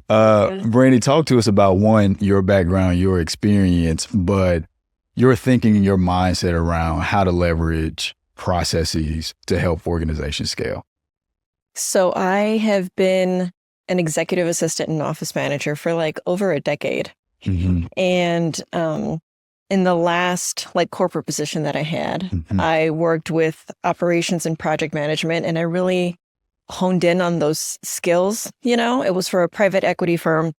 Brandy, talk to us about one, your background, your experience, but your thinking and your mindset around how to leverage processes to help organizations scale. So I have been an executive assistant and office manager for like over a decade. Mm-hmm. And in the last like corporate position that I had, I worked with operations and project management, and I really honed in on those skills. You know, it was for a private equity firm.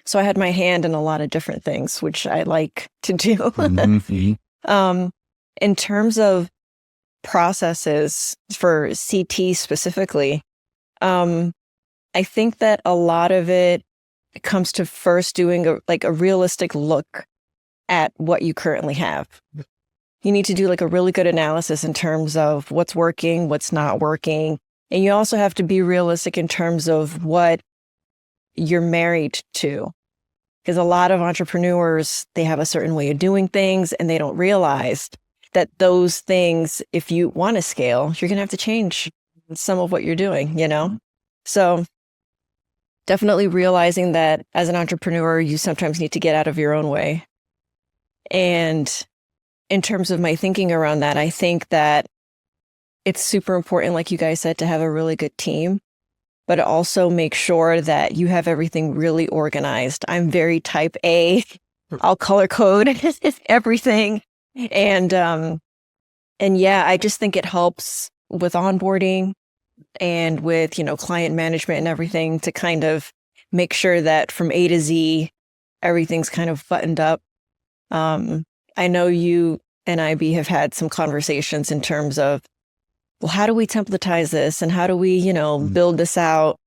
So I had my hand in a lot of different things, which I like to do. In terms of processes for CT specifically, I think that a lot of it comes to first doing a realistic look at what you currently have. You need to do like a really good analysis in terms of what's working, what's not working. And you also have to be realistic in terms of what you're married to. Because a lot of entrepreneurs, they have a certain way of doing things and they don't realize that those things, if you want to scale, you're going to have to change some of what you're doing, you know? So definitely realizing that as an entrepreneur, you sometimes need to get out of your own way. And in terms of my thinking around that, I think that it's super important, like you guys said, to have a really good team, but also make sure that you have everything really organized. I'm very type A. I'll color code everything. And yeah, I just think it helps with onboarding and with, you know, client management and everything to kind of make sure that from A to Z, everything's kind of buttoned up. I know you and IB have had some conversations in terms of, well, how do we templatize this and how do we, you know, build this out?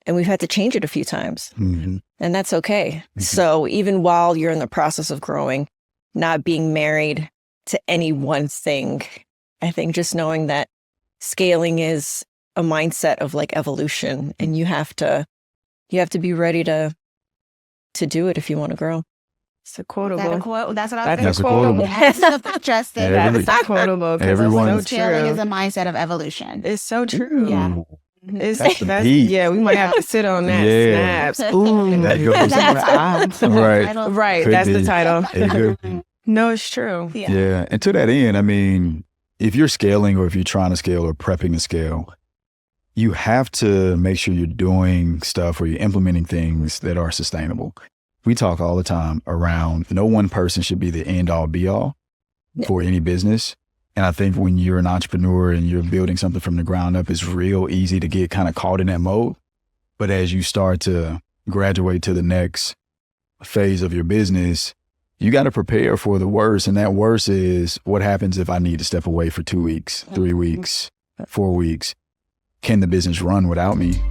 And we've had to change it a few times, and that's okay. So even while you're in the process of growing, not being married to any one thing, I think just knowing that scaling is a mindset of like evolution, and you have to be ready to do it if you want to grow. It's a quotable. Is that a quote? That's what I was That's a quotable. Justin. That's a quotable. Everyone. So Scaling true. is a mindset of evolution. It's so true. Yeah. That's deep. yeah, we might have to sit on that. Yeah. Snaps. Ooh. That goes- Right. Right. Could That's be. the title. It could be. No, it's true. Yeah. And to that end, I mean, if you're scaling or if you're trying to scale or prepping to scale, you have to make sure you're doing stuff or you're implementing things that are sustainable. We talk all the time around no one person should be the end all be all for any business. And I think when you're an entrepreneur and you're building something from the ground up, it's real easy to get kind of caught in that mode. But as you start to graduate to the next phase of your business, you got to prepare for the worst. And that worst is what happens if I need to step away for 2 weeks, 3 weeks, 4 weeks? Can the business run without me?